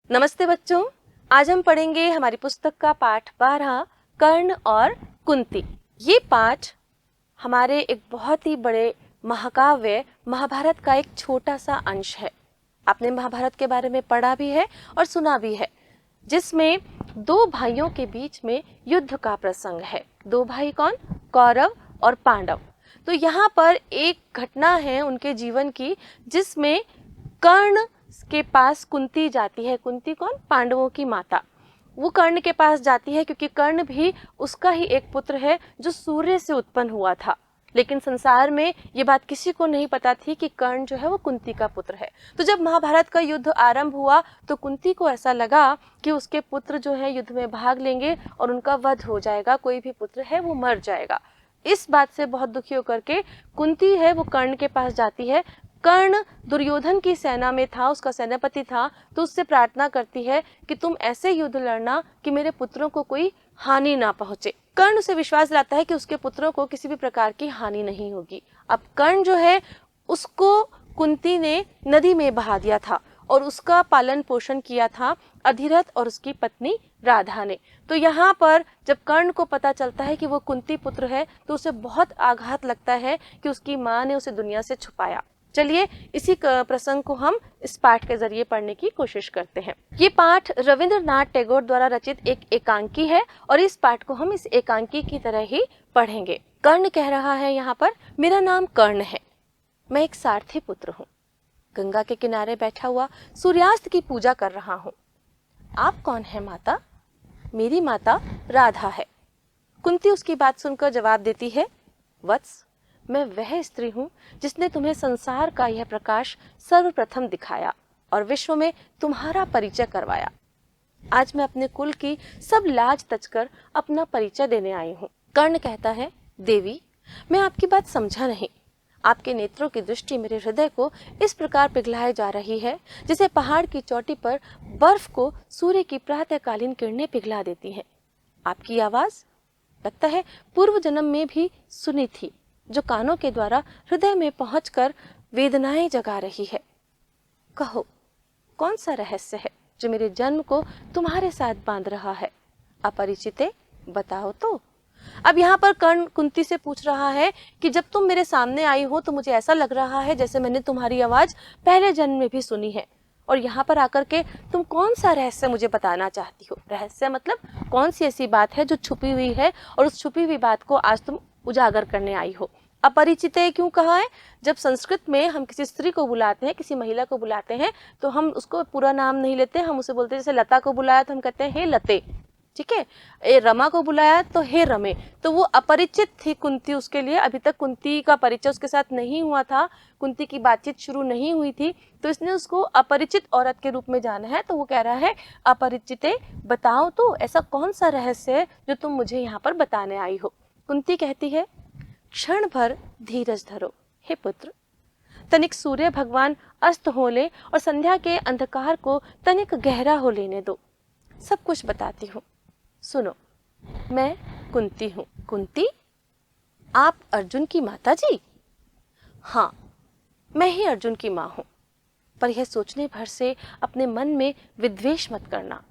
नमस्ते बच्चों, आज हम पढ़ेंगे हमारी पुस्तक का पाठ 12 कर्ण और कुंती। ये पाठ हमारे एक बहुत ही बड़े महाकाव्य महाभारत का एक छोटा सा अंश है। आपने महाभारत के बारे में पढ़ा भी है और सुना भी है, जिसमें दो भाइयों के बीच में युद्ध का प्रसंग है। दो भाई कौन? कौरव और पांडव। तो यहाँ पर एक घटना है उनके जीवन की, जिसमें कर्ण के पास कुंती जाती है। कुंती कौन? पांडवों की माता। वो कर्ण के पास जाती है क्योंकि कर्ण भी उसका ही एक पुत्र है जो सूर्य से उत्पन्न हुआ था। लेकिन संसार में ये बात किसी को नहीं पता थी कि कर्ण जो है वो कुंती का पुत्र है। तो जब महाभारत का युद्ध आरंभ हुआ तो कुंती को ऐसा लगा कि उसके पुत्र जो है युद्ध में भाग लेंगे और उनका वध हो जाएगा, कोई भी पुत्र है वो मर जाएगा। इस बात से बहुत दुखी होकर के कुंती है वो कर्ण के पास जाती है। कर्ण दुर्योधन की सेना में था, उसका सेनापति था, तो उससे प्रार्थना करती है कि तुम ऐसे युद्ध लड़ना कि मेरे पुत्रों को कोई हानि ना पहुंचे। कर्ण उसे विश्वास दिलाता है कि उसके पुत्रों को किसी भी प्रकार की हानि नहीं होगी। अब कर्ण जो है उसको कुंती ने नदी में बहा दिया था और उसका पालन पोषण किया था अधिरथ और उसकी पत्नी राधा ने। तो यहाँ पर जब कर्ण को पता चलता है कि वो कुंती पुत्र है तो उसे बहुत आघात लगता है कि उसकी माँ ने उसे दुनिया से छुपाया। चलिए इसी प्रसंग को हम इस पाठ के जरिए पढ़ने की कोशिश करते हैं। ये पाठ रविंद्रनाथ टैगोर द्वारा रचित एक एकांकी है और इस पाठ को हम इस एकांकी की तरह ही पढ़ेंगे। कर्ण कह रहा है यहाँ पर, मेरा नाम कर्ण है, मैं एक सारथी पुत्र हूँ, गंगा के किनारे बैठा हुआ सूर्यास्त की पूजा कर रहा हूँ। आप कौन है माता? मेरी माता राधा है। कुंती उसकी बात सुनकर जवाब देती है, वत्स, मैं वह स्त्री हूँ जिसने तुम्हें संसार का यह प्रकाश सर्वप्रथम दिखाया और विश्व में तुम्हारा परिचय करवाया। आज मैं अपने कुल की सब लाज तजकर अपना परिचय देने आई हूँ। कर्ण कहता है, देवी, मैं आपकी बात समझा नहीं। आपके नेत्रों की दृष्टि मेरे हृदय को इस प्रकार पिघलाए जा रही है जैसे पहाड़ की चोटी पर बर्फ को सूर्य की प्रातःकालीन किरणें पिघला देती हैं। आपकी आवाज लगता है पूर्व जन्म में भी सुनी थी, जो कानों के द्वारा हृदय में पहुंचकर वेदनाएं जगा रही है। कहो, कौन सा रहस्य है जो मेरे जन्म को तुम्हारे साथ बांध रहा है? अपरिचिते, बताओ तो। अब यहाँ पर कर्ण कुंती से पूछ रहा है कि जब तुम मेरे सामने आई हो तो मुझे ऐसा लग रहा है जैसे मैंने तुम्हारी आवाज पहले जन्म में भी सुनी है, और यहाँ पर आकर के तुम कौन सा रहस्य मुझे बताना चाहती हो? रहस्य मतलब कौन सी ऐसी बात है जो छुपी हुई है और उस छुपी हुई बात को आज तुम उजागर करने आई हो। अपरिचित क्यों कहा है? जब संस्कृत में हम किसी स्त्री को बुलाते हैं, किसी महिला को बुलाते हैं, तो हम उसको पूरा नाम नहीं लेते, हम उसे बोलते हैं, जैसे लता को बुलाया तो हम कहते हैं हे लते, ठीक है। ए रमा को बुलाया तो हे रमे। तो वो अपरिचित थी कुंती उसके लिए, अभी तक कुंती का परिचय उसके साथ नहीं हुआ था, कुंती की बातचीत शुरू नहीं हुई थी, तो इसने उसको अपरिचित औरत के रूप में जाना है। तो वो कह रहा है, अपरिचिते, बताओ तो ऐसा कौन सा रहस्य है जो तुम मुझे यहाँ पर बताने आई हो। कुंती कहती है, क्षण भर धीरज धरो हे पुत्र, तनिक सूर्य भगवान अस्त हो ले और संध्या के अंधकार को तनिक गहरा हो लेने दो, सब कुछ बताती हूँ। सुनो, मैं कुंती हूँ। कुंती, आप अर्जुन की माता जी? हाँ, मैं ही अर्जुन की माँ हूँ, पर यह सोचने भर से अपने मन में विद्वेष मत करना।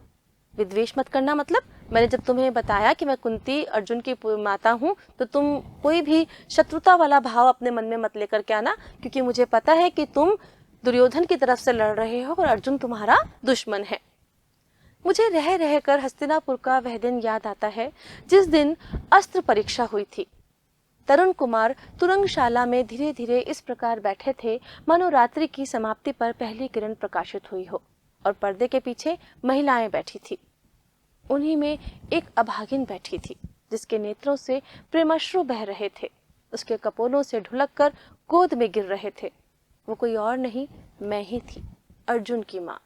विद्वेष मत करना मतलब मैंने जब तुम्हें बताया कि मैं कुंती अर्जुन की माता हूँ तो तुम कोई भी शत्रुता वाला भाव अपने मन में मत लेकर के आना, क्योंकि मुझे पता है कि तुम दुर्योधन की तरफ से लड़ रहे हो और अर्जुन तुम्हारा दुश्मन है। मुझे रह रहकर हस्तिनापुर का वह दिन याद आता है जिस दिन अस्त्र परीक्षा हुई थी। तरुण कुमार तुरंगशाला में धीरे धीरे इस प्रकार बैठे थे मानो रात्रि की समाप्ति पर पहली किरण प्रकाशित हुई हो और पर्दे के पीछे महिलाएं बैठी थी। उन्हीं में एक अभागिन बैठी थी जिसके नेत्रों से प्रेमाश्रु बह रहे थे, उसके कपोलों से ढुलक कर गोद में गिर रहे थे। वो कोई और नहीं, मैं ही थी, अर्जुन की माँ।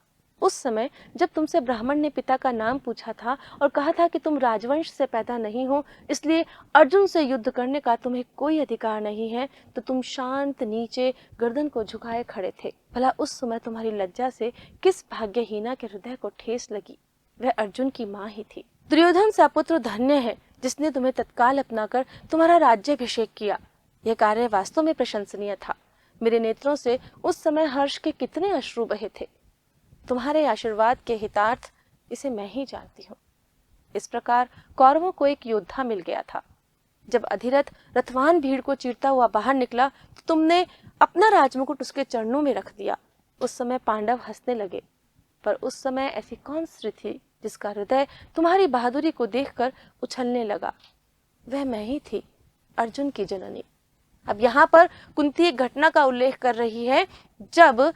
उस समय जब तुमसे ब्राह्मण ने पिता का नाम पूछा था और कहा था कि तुम राजवंश से पैदा नहीं हो, इसलिए अर्जुन से युद्ध करने का तुम्हें कोई अधिकार नहीं है, तो तुम शांत नीचे गर्दन को झुकाए खड़े थे। भला उस समय तुम्हारी लज्जा से किस भाग्यहीना के हृदय को ठेस लगी? वह अर्जुन की माँ ही थी। दुर्योधन सा पुत्र धन्य है जिसने तुम्हें तत्काल अपनाकर तुम्हारा राज्याभिषेक किया। यह कार्य वास्तव में प्रशंसनीय था। मेरे नेत्रों से उस समय हर्ष के कितने अश्रु बहे थे। तुम्हारे आशीर्वाद के हितार्थ इसे मैं ही जानती हूँ। इस प्रकार कौरवों को एक योद्धा मिल गया था। जब अधिरथ रथवान भीड़ को चीरता हुआ बाहर निकला तो तुमने अपना राजमुकुट उसके चरणों में रख दिया। उस समय पांडव हंसने लगे, पर उस समय ऐसी कौन स्त्री थी जिसका हृदय तुम्हारी बहादुरी को देखकर उछलने लगा? वह मैं ही थी, अर्जुन की जननी। अब यहाँ पर कुंती एक घटना का उल्लेख कर रही है जब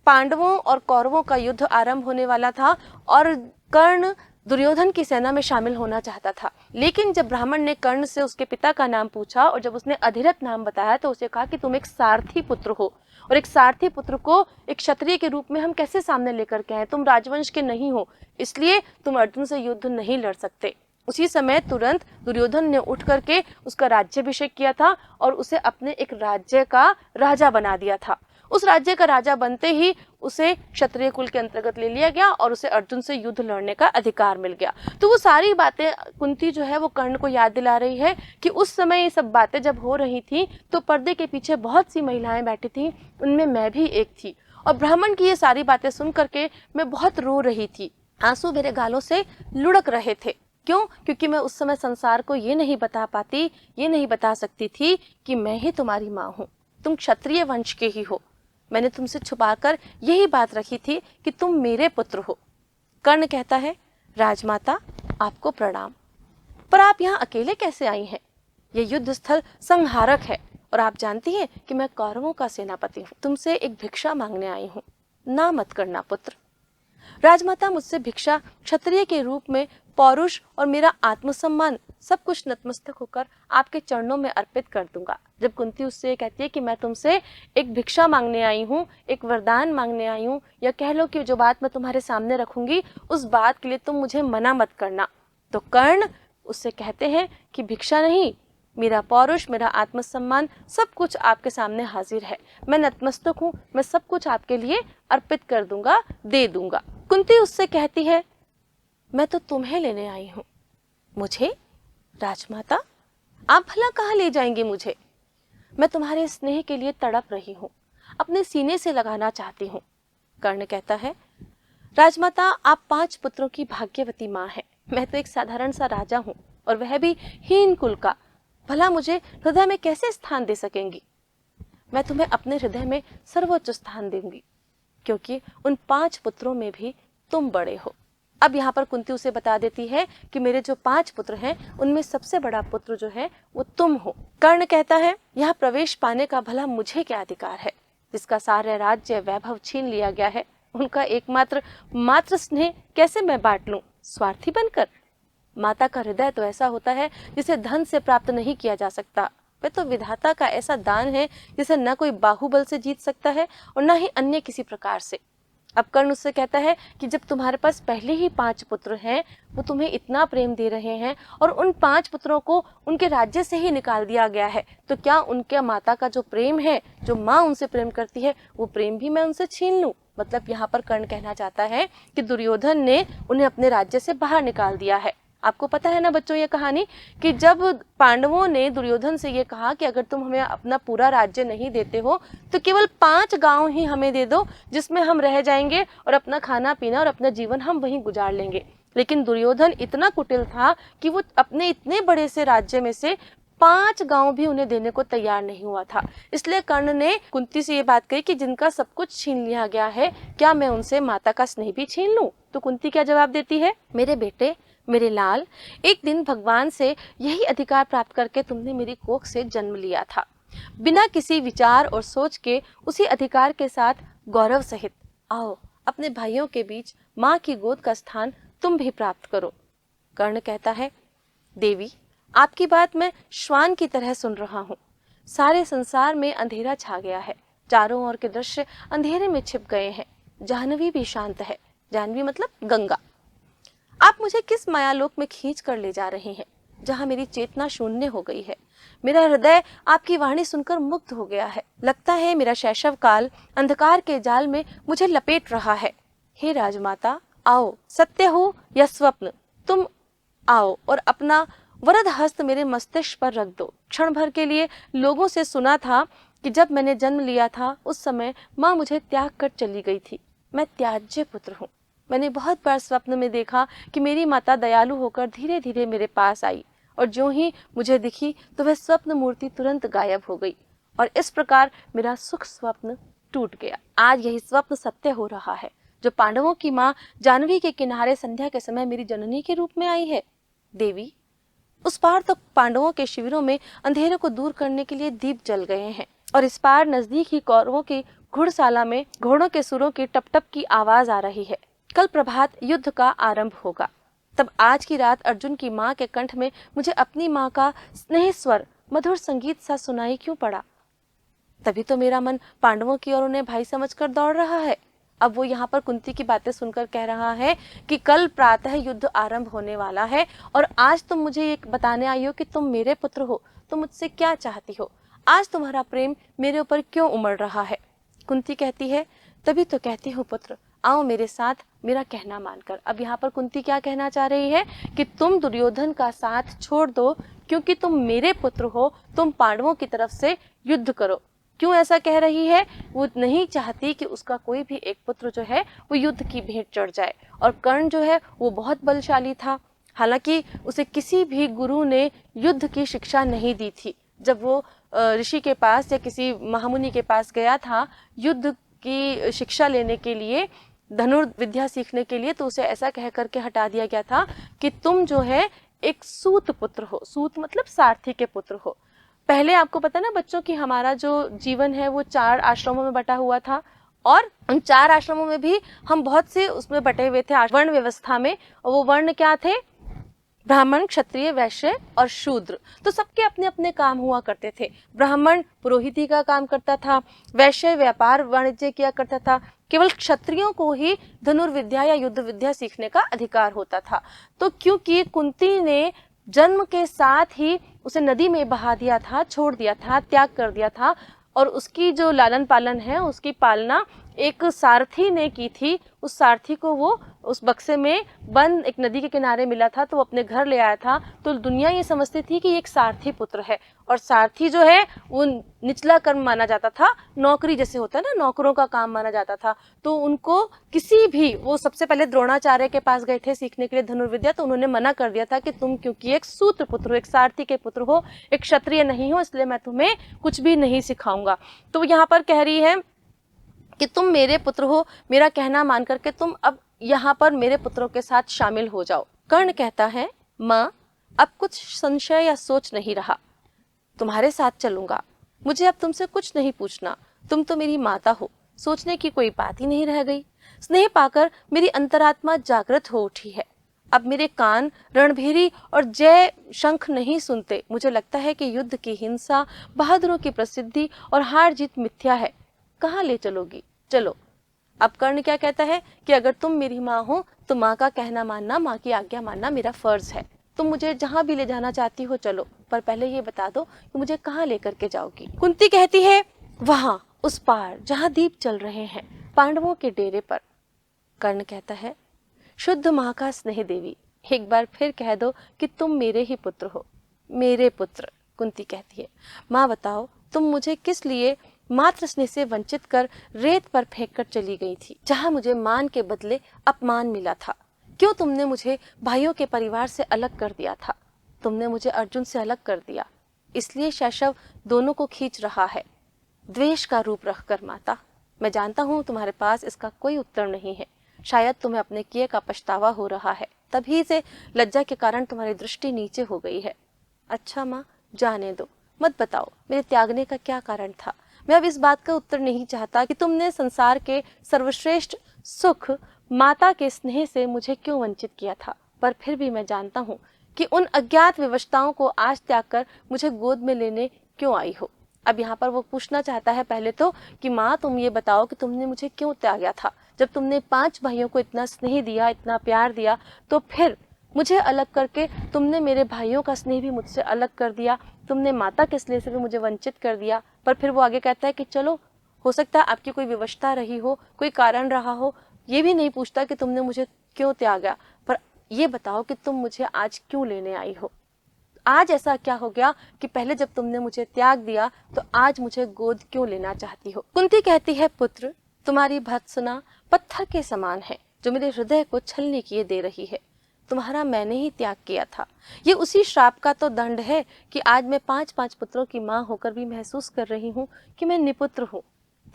पांडवों और कौरवों का युद्ध आरंभ होने वाला था और कर्ण दुर्योधन की सेना में शामिल होना चाहता था। लेकिन जब ब्राह्मण ने कर्ण से उसके पिता का नाम पूछा और जब उसने अधिरथ नाम बताया तो उसे कहा कि तुम एक सारथी पुत्र हो, और एक सारथी पुत्र को एक क्षत्रिय के रूप में हम कैसे सामने लेकर के आए? तुम राजवंश के नहीं हो, इसलिए तुम अर्जुन से युद्ध नहीं लड़ सकते। उसी समय तुरंत दुर्योधन ने उठ करके उसका राज्याभिषेक किया था और उसे अपने एक राज्य का राजा बना दिया था। उस राज्य का राजा बनते ही उसे क्षत्रिय कुल के अंतर्गत ले लिया गया और उसे अर्जुन से युद्ध लड़ने का अधिकार मिल गया। तो वो सारी बातें कुंती जो है वो कर्ण को याद दिला रही है कि उस समय ये सब बातें जब हो रही थी तो पर्दे के पीछे बहुत सी महिलाएं बैठी थी, उनमें मैं भी एक थी। और ब्राह्मण की ये सारी बातें सुन करके मैं बहुत रो रही थी, आंसू मेरे गालों से लुढ़क रहे थे। क्यों? क्योंकि मैं उस समय संसार को ये नहीं बता पाती, ये नहीं बता सकती थी कि मैं ही तुम्हारी माँ हूँ, तुम क्षत्रिय वंश के ही हो। मैंने तुमसे छुपाकर यही बात रखी थी कि तुम मेरे पुत्र हो। कर्ण कहता है, राजमाता आपको प्रणाम, पर आप यहाँ अकेले कैसे आई हैं? ये युद्ध स्थल संहारक है और आप जानती हैं कि मैं कौरवों का सेनापति हूँ। तुमसे एक भिक्षा मांगने आई हूँ, ना मत करना पुत्र। राजमाता मुझसे भिक्षा क्षत्रिय के रूप में पौरुष और मेरा आत्मसम्मान सब कुछ नतमस्तक होकर आपके चरणों में अर्पित कर दूंगा। जब कुंती उससे ये कहती है कि मैं तुमसे एक भिक्षा मांगने आई हूँ, एक वरदान मांगने आई हूँ, या कह लो कि जो बात मैं तुम्हारे सामने रखूंगी उस बात के लिए तुम मुझे मना मत करना, तो कर्ण उससे कहते हैं कि भिक्षा नहीं, मेरा पौरुष, मेरा आत्मसम्मान सब कुछ आपके सामने हाजिर है। मैं नतमस्तक हूँ, मैं सब कुछ आपके लिए अर्पित कर दूंगा, दे दूंगा। कुंती उससे कहती है, मैं तो तुम्हें लेने आई हूँ। मुझे? राजमाता आप भला कहाँ ले जाएंगे मुझे? मैं तुम्हारे स्नेह के लिए तड़प रही हूँ, अपने सीने से लगाना चाहती हूँ। कर्ण कहता है, राजमाता आप 5 पुत्रों की भाग्यवती माँ है, मैं तो एक साधारण सा राजा हूँ और वह भी हीन कुल का, भला मुझे हृदय में कैसे स्थान दे सकेंगी? मैं तुम्हें अपने हृदय में सर्वोच्च स्थान दूंगी, क्योंकि उन 5 पुत्रों में भी तुम बड़े हो। अब यहाँ पर कुंती उसे बता देती है कि मेरे जो 5 पुत्र हैं उनमें सबसे बड़ा पुत्र जो है वो तुम हो। कर्ण कहता है, यहाँ प्रवेश पाने का भला मुझे क्या अधिकार है, जिसका सारा राज्य वैभव छीन लिया गया है, उनका एकमात्र मात्र स्नेह कैसे मैं बांट लूं, स्वार्थी बनकर? माता का हृदय तो ऐसा होता है जिसे धन से प्राप्त नहीं किया जा सकता। वह तो विधाता का ऐसा दान है जिसे न कोई बाहुबल से जीत सकता है और न ही अन्य किसी प्रकार से। अब कर्ण उससे कहता है कि जब तुम्हारे पास पहले ही 5 पुत्र हैं, वो तुम्हें इतना प्रेम दे रहे हैं और उन 5 पुत्रों को उनके राज्य से ही निकाल दिया गया है, तो क्या उनके माता का जो प्रेम है, जो माँ उनसे प्रेम करती है, वो प्रेम भी मैं उनसे छीन लूं? मतलब यहाँ पर कर्ण कहना चाहता है कि दुर्योधन ने उन्हें अपने राज्य से बाहर निकाल दिया है। आपको पता है ना बच्चों ये कहानी, कि जब पांडवों ने दुर्योधन से ये कहा कि अगर तुम हमें अपना पूरा राज्य नहीं देते हो तो केवल 5 गांव ही हमें दे दो जिसमें हम रह जाएंगे और अपना खाना पीना और अपना जीवन हम वहीं गुजार लेंगे। लेकिन दुर्योधन इतना कुटिल था कि वो अपने इतने बड़े से राज्य में से 5 गांव भी उन्हें देने को तैयार नहीं हुआ था। इसलिए कर्ण ने कुंती से ये बात कही कि जिनका सब कुछ छीन लिया गया है, क्या मैं उनसे माता का स्नेह भी छीन लूं? तो कुंती क्या जवाब देती है, मेरे बेटे, मेरे लाल, एक दिन भगवान से यही अधिकार प्राप्त करके तुमने मेरी कोख से जन्म लिया था। बिना किसी विचार और सोच के उसी अधिकार के साथ गौरव सहित आओ अपने भाइयों के बीच माँ की गोद का स्थान तुम भी प्राप्त करो। कर्ण कहता है, देवी आपकी बात मैं श्वान की तरह सुन रहा हूँ। सारे संसार में अंधेरा छा गया है, चारों ओर के दृश्य अंधेरे में छिप गए हैं। जाह्नवी भी शांत है, जाह्नवी मतलब गंगा। आप मुझे किस मायालोक में खींच कर ले जा रहे हैं, जहाँ मेरी चेतना शून्य हो गई है। मेरा हृदय आपकी वाणी सुनकर मुग्ध हो गया है। लगता है मेरा शैशव काल अंधकार के जाल में मुझे लपेट रहा है। हे राजमाता, आओ, सत्य हो या स्वप्न, तुम आओ और अपना वरद हस्त मेरे मस्तिष्क पर रख दो। क्षण भर के लिए लोगों से सुना था कि जब मैंने जन्म लिया था उस समय माँ मुझे त्याग कर चली गई थी। मैं त्याज्य पुत्र हूँ। मैंने बहुत बार स्वप्न में देखा कि मेरी माता दयालु होकर धीरे धीरे मेरे पास आई और जो ही मुझे दिखी तो वह स्वप्न मूर्ति तुरंत गायब हो गई और इस प्रकार मेरा सुख स्वप्न टूट गया। आज यही स्वप्न सत्य हो रहा है। जो पांडवों की माँ जाह्नवी के किनारे संध्या के समय मेरी जननी के रूप में आई है। देवी, उस पार तो पांडवों के शिविरों में अंधेरे को दूर करने के लिए दीप जल गए हैं और इस पार नजदीक ही कौरवों की घुड़शाला में घोड़ों के सुरों की टप टप की आवाज आ रही है। कल प्रभात युद्ध का आरंभ होगा। तब आज की रात अर्जुन की माँ के कंठ में मुझे अपनी माँ का स्नेह स्वर मधुर संगीत सा सुनाई क्यों पड़ा? तभी तो मेरा मन पांडवों की ओर उन्हें भाई समझकर दौड़ रहा है। अब वो यहाँ पर कुंती की बातें सुनकर कह रहा है कि कल प्रातः युद्ध आरंभ होने वाला है और आज तुम मुझे ये बताने आई हो कि तुम मेरे पुत्र हो, तुम मुझसे क्या चाहती हो? आज तुम्हारा प्रेम मेरे ऊपर क्यों उमड़ रहा है? कुंती कहती है, तभी तो कहती हूँ पुत्र, आओ मेरे साथ मेरा कहना मानकर। अब यहाँ पर कुंती क्या कहना चाह रही है कि तुम दुर्योधन का साथ छोड़ दो क्योंकि तुम मेरे पुत्र हो, तुम पांडवों की तरफ से युद्ध करो। क्यों ऐसा कह रही है? वो नहीं चाहती कि उसका कोई भी एक पुत्र जो है वो युद्ध की भेंट चढ़ जाए। और कर्ण जो है वो बहुत बलशाली था, हालांकि उसे किसी भी गुरु ने युद्ध की शिक्षा नहीं दी थी। जब वो ऋषि के पास या किसी महामुनि के पास गया था युद्ध की शिक्षा लेने के लिए, धनुर्विद्या सीखने के लिए, तो उसे ऐसा कह करके हटा दिया गया था कि तुम जो है एक सूत पुत्र हो। सूत मतलब सारथी के पुत्र हो। पहले आपको पता ना बच्चों की हमारा जो जीवन है वो 4 आश्रमों में बटा हुआ था और उन 4 आश्रमों में भी हम बहुत से उसमें बटे हुए थे वर्ण व्यवस्था में। और वो वर्ण क्या थे? ब्राह्मण, क्षत्रिय, वैश्य और शूद्र। तो सबके अपने अपने काम हुआ करते थे। ब्राह्मण पुरोहिती का काम करता था, वैश्य व्यापार वाणिज्य किया करता था, केवल क्षत्रियों को ही धनुर्विद्या या युद्ध विद्या सीखने का अधिकार होता था। तो क्योंकि कुंती ने जन्म के साथ ही उसे नदी में बहा दिया था, छोड़ दिया था, त्याग कर दिया था और उसकी जो लालन पालन है उसकी पालना एक सारथी ने की थी। उस सारथी को वो उस बक्से में बंद एक नदी के किनारे मिला था तो वो अपने घर ले आया था। तो दुनिया ये समझती थी कि ये एक सारथी पुत्र है और सारथी जो है वो निचला कर्म माना जाता था, नौकरी जैसे होता है ना, नौकरों का काम माना जाता था। तो उनको किसी भी, वो सबसे पहले द्रोणाचार्य के पास गए थे सीखने के लिए धनुर्विद्या, तो उन्होंने मना कर दिया था कि तुम क्योंकि एक सूत्र पुत्र हो, एक सारथी के पुत्र हो, एक क्षत्रिय नहीं हो, इसलिए मैं तुम्हें कुछ भी नहीं सिखाऊंगा। तो यहाँ पर कह रही है कि तुम मेरे पुत्र हो, मेरा कहना मान करके तुम अब यहाँ पर मेरे पुत्रों के साथ शामिल हो जाओ। कर्ण कहता है, माँ अब कुछ संशय या सोच नहीं रहा, तुम्हारे साथ चलूंगा, मुझे अब तुमसे कुछ नहीं पूछना, तुम तो मेरी माता हो, सोचने की कोई बात ही नहीं रह गई। स्नेह पाकर मेरी अंतरात्मा जागृत हो उठी है। अब मेरे कान रणभेरी और जय शंख नहीं सुनते। मुझे लगता है कि युद्ध की हिंसा, बहादुरों की प्रसिद्धि और हार जीत मिथ्या है। कहाँ ले चलोगी? चलो। अब कर्ण क्या कहता है कि अगर तुम मेरी माँ हो तो माँ का कहना मानना, माँ की आज्ञा मानना मेरा फर्ज है। तुम मुझे जहाँ भी ले जाना चाहती हो चलो, पर पहले ये बता दो कि मुझे कहाँ लेकर के जाओगी। कुंती कहती है, वहां उस पार जहाँ दीप चल रहे हैं, पांडवों के डेरे पर। कर्ण कहता है, शुद्ध माँ का स्नेह देवी, एक बार फिर कह दो कि तुम मेरे ही पुत्र हो। मेरे पुत्र? कुंती कहती है, माँ बताओ तुम मुझे किस लिए मात्र स्नेह से वंचित कर रेत पर फेंक कर चली गई थी, जहाँ मुझे मान के बदले अपमान मिला था? क्यों तुमने मुझे भाइयों के परिवार से अलग कर दिया था? तुमने मुझे अर्जुन से अलग कर दिया, इसलिए शैशव दोनों को खींच रहा है द्वेष का रूप रखकर। माता, मैं जानता हूँ तुम्हारे पास इसका कोई उत्तर नहीं है, शायद तुम्हें अपने किए का पछतावा हो रहा है, तभी से लज्जा के कारण तुम्हारी दृष्टि नीचे हो गई है। अच्छा माँ, जाने दो, मत बताओ मेरे त्यागने का क्या कारण था। मैं अब इस बात का उत्तर नहीं चाहता कि तुमने संसार के सर्वश्रेष्ठ सुख माता के स्नेह से मुझे क्यों वंचित किया था, पर फिर भी मैं जानता हूँ कि उन अज्ञात विवशताओं को आज त्याग कर मुझे गोद में लेने क्यों आई हो। अब यहाँ पर वो पूछना चाहता है पहले तो कि माँ तुम ये बताओ कि तुमने मुझे क्यों त्यागा था। जब तुमने 5 भाइयों को इतना स्नेह दिया, इतना प्यार दिया, तो फिर मुझे अलग करके तुमने मेरे भाइयों का स्नेह भी मुझसे अलग कर दिया, तुमने माता के स्नेह से भी मुझे वंचित कर दिया। पर फिर वो आगे कहता है कि चलो, हो सकता है आपकी कोई विवशता रही हो, कोई कारण रहा हो, ये भी नहीं पूछता कि तुमने मुझे क्यों त्यागा, पर ये बताओ कि तुम मुझे आज क्यों लेने आई हो। आज ऐसा क्या हो गया कि पहले जब तुमने मुझे त्याग दिया तो आज मुझे गोद क्यों लेना चाहती हो। कुंती कहती है, पुत्र तुम्हारी भर्त्सना पत्थर के समान है जो मेरे हृदय को छलनी किए दे रही है। तुम्हारा मैंने ही त्याग किया था। ये उसी श्राप का तो दंड है कि आज मैं 5-5 पुत्रों की माँ होकर भी महसूस कर रही हूँ कि मैं निपुत्र हूँ।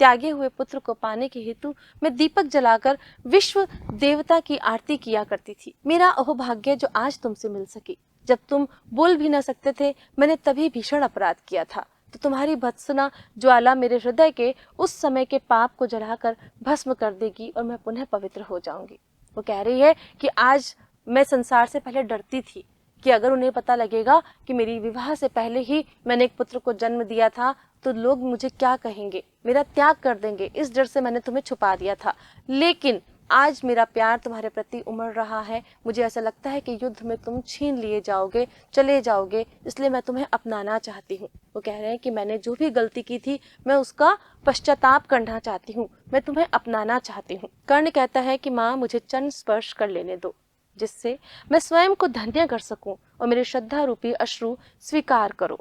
त्यागे हुए पुत्र को पाने के हेतु मैं दीपक जलाकर विश्व देवता की आरती किया करती थी। मेरा अहोभाग्य जो आज तुमसे मिल सकी। जब तुम बोल भी न सकते थे, मैंने तभी भीषण अपराध किया था। तो तुम्हारी भत्सना ज्वाला मेरे हृदय के उस समय के पाप को जलाकर भस्म कर देगी और मैं पुनः पवित्र हो जाऊंगी। वो कह रही है कि आज मैं संसार से पहले डरती थी कि अगर उन्हें पता लगेगा कि मेरी विवाह से पहले ही मैंने एक पुत्र को जन्म दिया था तो लोग मुझे क्या कहेंगे, मेरा त्याग कर देंगे। इस डर से मैंने तुम्हें छुपा दिया था। लेकिन आज मेरा प्यार तुम्हारे प्रति उमड़ रहा है। मुझे ऐसा लगता है कि युद्ध में तुम छीन लिए जाओगे, चले जाओगे, इसलिए मैं तुम्हें अपनाना चाहती हूँ। वो कह रहे हैं कि मैंने जो भी गलती की थी मैं उसका पश्चाताप करना चाहती हूँ, मैं तुम्हें अपनाना चाहती हूँ। कर्ण कहता है कि माँ मुझे चरण स्पर्श कर लेने दो, जिससे मैं स्वयं को धन्य कर सकूं और मेरे श्रद्धा रूपी अश्रु स्वीकार करो।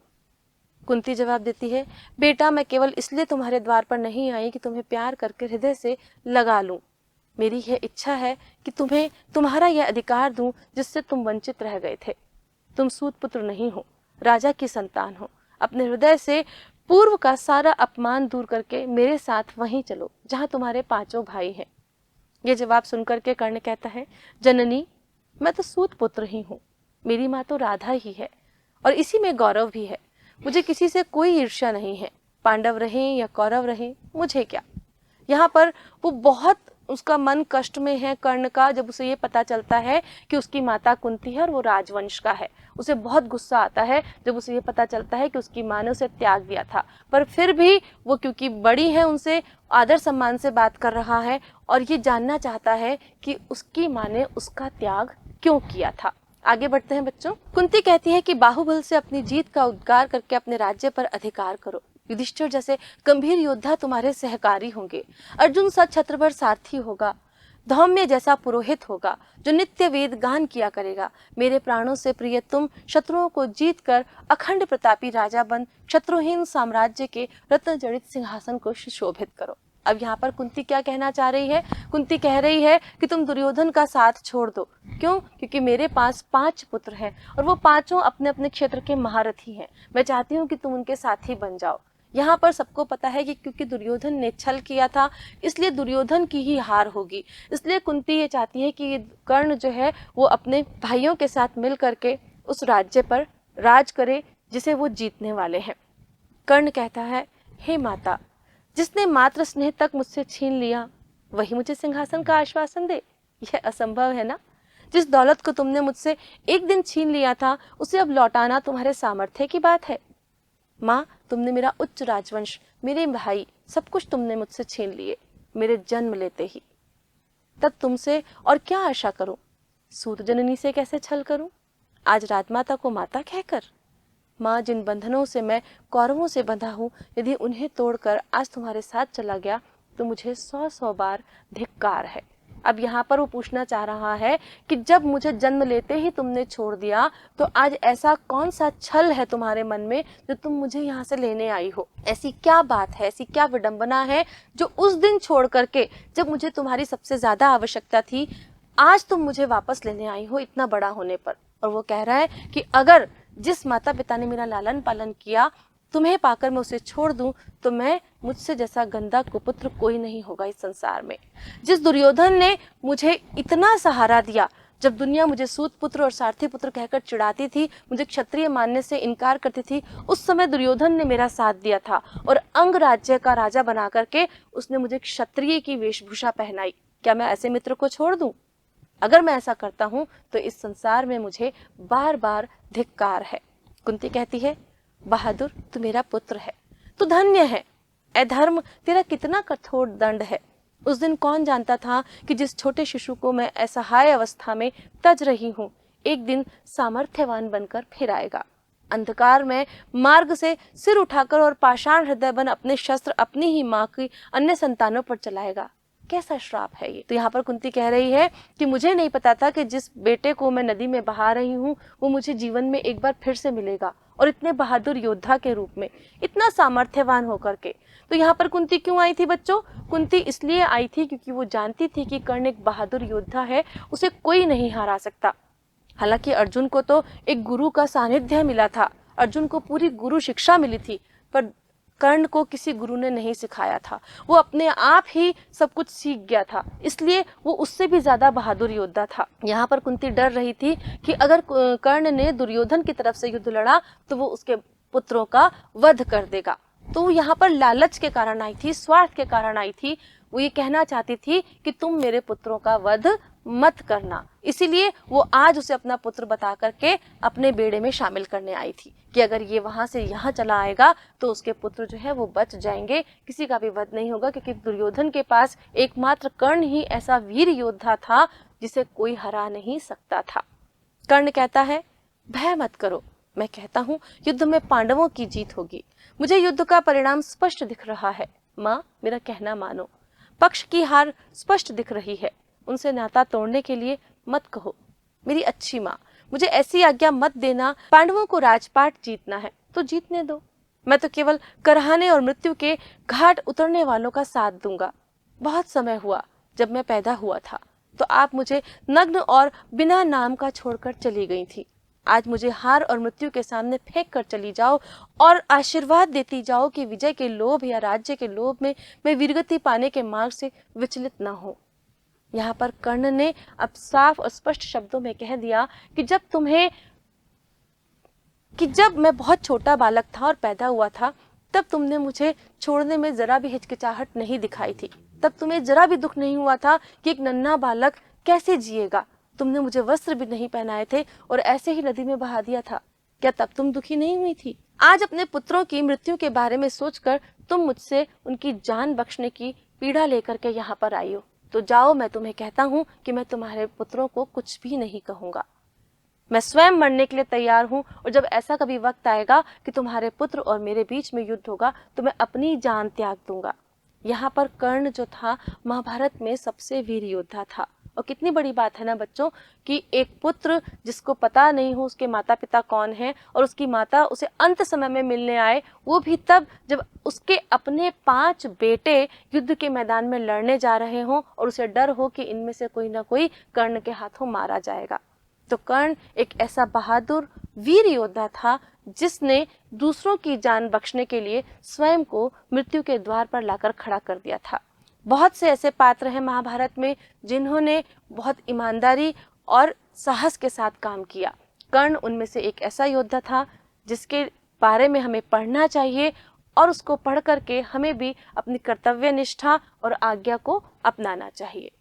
कुंती जवाब देती है, बेटा मैं केवल इसलिए तुम्हारे द्वार पर नहीं आई कि तुम्हें प्यार करके हृदय से लगा लूं। मेरी यह इच्छा है कि तुम्हें तुम्हारा यह अधिकार दूं जिससे तुम वंचित रह गए थे। तुम सूत पुत्र नहीं हो, राजा की संतान हो। अपने हृदय से पूर्व का सारा अपमान दूर करके मेरे साथ वहीं चलो जहां तुम्हारे 5 भाई हैं। ये जवाब सुनकर के कर्ण कहता है, जननी मैं तो सूत पुत्र ही हूँ, मेरी माँ तो राधा ही है और इसी में गौरव भी है। मुझे किसी से कोई ईर्ष्या नहीं है। पांडव रहें या कौरव रहें, मुझे क्या। यहाँ पर वो बहुत उसका मन कष्ट में है कर्ण का, जब उसे ये पता चलता है कि उसकी माता कुंती है और वो राजवंश का है। उसे बहुत गुस्सा आता है जब उसे ये पता चलता है कि उसकी माँ ने उसे त्याग दिया था, पर फिर भी वो क्योंकि बड़ी है उनसे आदर सम्मान से बात कर रहा है और ये जानना चाहता है कि उसकी माँ ने उसका त्याग क्यों किया था। आगे बढ़ते हैं बच्चों। कुंती कहती है कि बाहुबल से अपनी जीत का उद्गार करके अपने राज्य पर अधिकार करो। युधिष्ठिर जैसे गंभीर योद्धा तुम्हारे सहकारी होंगे। अर्जुन सा छत्रवर सारथी होगा। धौम्य जैसा पुरोहित होगा जो नित्य वेद गान किया करेगा। मेरे प्राणों से प्रिय तुम शत्रुओं को जीत कर अखंड प्रतापी राजा बन शत्रुहीन साम्राज्य के रत्न जड़ित सिंहासन को सुशोभित करो। अब यहाँ पर कुंती क्या कहना चाह रही है? कुंती कह रही है कि तुम दुर्योधन का साथ छोड़ दो। क्यों? क्योंकि मेरे पास 5 पुत्र हैं और वो 5 अपने अपने क्षेत्र के महारथी हैं। मैं चाहती हूँ कि तुम उनके साथी बन जाओ। यहाँ पर सबको पता है कि क्योंकि दुर्योधन ने छल किया था इसलिए दुर्योधन की ही हार होगी। इसलिए कुंती ये चाहती है कि कर्ण जो है वो अपने भाइयों के साथ मिल करके उस राज्य पर राज करे जिसे वो जीतने वाले हैं। कर्ण कहता है, हे माता, जिसने मात्र स्नेह तक मुझसे छीन लिया वही मुझे सिंहासन का आश्वासन दे। यह असंभव है ना। जिस दौलत को तुमने मुझसे एक दिन छीन लिया था उसे अब लौटाना तुम्हारे सामर्थ्य की बात है। माँ, तुमने मेरा उच्च राजवंश, मेरे भाई, सब कुछ तुमने मुझसे छीन लिए मेरे जन्म लेते ही। तब तुमसे और क्या आशा करूं? सूत जननी से कैसे छल करूं? आज राजमाता को माता कहकर। माँ, जिन बंधनों से मैं कौरवों से बंधा हूँ, यदि उन्हें तोड़कर आज तुम्हारे साथ चला गया तो मुझे 100 बार धिक्कार है। अब यहाँ पर वो पूछना चाह रहा है कि जब मुझे जन्म लेते ही तुमने छोड़ दिया तो आज ऐसा कौन सा छल है तुम्हारे मन में जो तुम मुझे यहाँ से लेने आई हो? ऐसी क्या बात है, ऐसी क्या विडंबना है जो उस दिन छोड़ करके जब मुझे तुम्हारी सबसे ज्यादा आवश्यकता थी आज तुम मुझे वापस लेने आई हो इतना बड़ा होने पर? और वो कह रहा है कि अगर जिस माता पिता ने मेरा लालन पालन किया तुम्हें पाकर मैं उसे छोड़ दूं तो मैं मुझसे जैसा गंदा कुपुत्र कोई नहीं होगा इस संसार में। जिस दुर्योधन ने मुझे इतना सहारा दिया, जब दुनिया मुझे सूत पुत्र और सारथी पुत्र कहकर चिढ़ाती थी, मुझे क्षत्रिय मानने से इनकार करती थी, उस समय दुर्योधन ने मेरा साथ दिया था और अंग राज्य का राजा बना करके उसने मुझे क्षत्रिय की वेशभूषा पहनाई। क्या मैं ऐसे मित्र को छोड़ दूं? अगर मैं ऐसा करता हूं तो इस संसार में मुझे बार बार धिक्कार है। कुंती कहती है, बहादुर, तू मेरा पुत्र है, तू धन्य है। अधर्म तेरा कितना कठोर दंड है। उस दिन कौन जानता था कि जिस छोटे शिशु को मैं असहाय अवस्था में तज रही हूँ एक दिन सामर्थ्यवान बनकर फिर आएगा। अंधकार में मार्ग से सिर उठाकर और पाषाण हृदय बन अपने शस्त्र अपनी ही माँ की अन्य संतानों पर चलाएगा। कैसा श्राप है ये। तो यहाँ पर कुंती कह रही है कि मुझे नहीं पता था कि जिस बेटे को मैं नदी में बहा रही हूँ वो मुझे जीवन में एक बार फिर से मिलेगा, और इतने बहादुर योद्धा के रूप में, इतना सामर्थ्यवान होकर के। तो यहाँ पर कुंती क्यों आई थी बच्चों? कुंती इसलिए आई थी क्योंकि वो जानती थी कि कर्ण एक बहादुर योद्धा है, उसे कोई नहीं हरा सकता। हालांकि अर्जुन को तो एक गुरु का सानिध्य मिला था, अर्जुन को पूरी गुरु शिक्षा मिली थी, पर कर्ण को किसी गुरु ने नहीं सिखाया था, वो अपने आप ही सब कुछ सीख गया था, इसलिए वो उससे भी ज्यादा बहादुर योद्धा था। यहाँ पर कुंती डर रही थी कि अगर कर्ण ने दुर्योधन की तरफ से युद्ध लड़ा तो वो उसके पुत्रों का वध कर देगा। तो वो यहाँ पर लालच के कारण आई थी, स्वार्थ के कारण आई थी। वो ये कहना चाहती थी कि तुम मेरे पुत्रों का वध मत करना, इसीलिए वो आज उसे अपना पुत्र बता करके अपने बेड़े में शामिल करने आई थी कि अगर ये वहां से यहाँ चला आएगा तो उसके पुत्र जो है वो बच जाएंगे, किसी का भी वध नहीं होगा, क्योंकि दुर्योधन के पास एकमात्र कर्ण ही ऐसा वीर योद्धा था जिसे कोई हरा नहीं सकता था। कर्ण कहता है, भय मत करो, मैं कहता हूँ युद्ध में पांडवों की जीत होगी। मुझे युद्ध का परिणाम स्पष्ट दिख रहा है। माँ, मेरा कहना मानो, पक्ष की हार स्पष्ट दिख रही है, उनसे नाता तोड़ने के लिए मत कहो। मेरी अच्छी माँ, मुझे ऐसी आज्ञा मत देना। पांडवों को राजपाट जीतना है तो जीतने दो, मैं तो केवल करहाने और मृत्यु के घाट उतरने वालों का साथ दूंगा। बहुत समय हुआ जब मैं पैदा हुआ था तो आप मुझे नग्न और बिना नाम का छोड़कर चली गई थी। आज मुझे हार और मृत्यु के सामने फेंक कर चली जाओ और आशीर्वाद देती जाओ कि विजय के लोभ या राज्य के लोभ में मैं वीरगति पाने के मार्ग से विचलित ना हो। यहाँ पर कर्ण ने अब साफ और स्पष्ट शब्दों में कह दिया कि जब मैं बहुत छोटा बालक था और पैदा हुआ था तब तुमने मुझे छोड़ने में जरा भी हिचकिचाहट नहीं दिखाई थी, तब तुम्हें जरा भी दुख नहीं हुआ था कि एक नन्हा बालक कैसे जिएगा। तुमने मुझे वस्त्र भी नहीं पहनाए थे और ऐसे ही नदी में बहा दिया था, क्या तब तुम दुखी नहीं हुई थी? आज अपने पुत्रों की मृत्यु के बारे में सोचकर तुम मुझसे उनकी जान बख्शने की पीड़ा लेकर के यहाँ पर आई हो, तो जाओ, मैं तुम्हें कहता हूँ कि मैं तुम्हारे पुत्रों को कुछ भी नहीं कहूंगा। मैं स्वयं मरने के लिए तैयार हूँ, और जब ऐसा कभी वक्त आएगा कि तुम्हारे पुत्र और मेरे बीच में युद्ध होगा तो मैं अपनी जान त्याग दूंगा। यहाँ पर कर्ण जो था महाभारत में सबसे वीर योद्धा था। और कितनी बड़ी बात है ना बच्चों कि एक पुत्र जिसको पता नहीं हो उसके माता पिता कौन है और उसकी माता उसे अंत समय में मिलने आए, वो भी तब जब उसके अपने 5 बेटे युद्ध के मैदान में लड़ने जा रहे हों और उसे डर हो कि इनमें से कोई ना कोई कर्ण के हाथों मारा जाएगा। तो कर्ण एक ऐसा बहादुर वीर योद्धा था जिसने दूसरों की जान बख्शने के लिए स्वयं को मृत्यु के द्वार पर लाकर खड़ा कर दिया था। बहुत से ऐसे पात्र हैं महाभारत में जिन्होंने बहुत ईमानदारी और साहस के साथ काम किया। कर्ण उनमें से एक ऐसा योद्धा था जिसके बारे में हमें पढ़ना चाहिए और उसको पढ़ करके हमें भी अपनी कर्तव्य निष्ठा और आज्ञा को अपनाना चाहिए।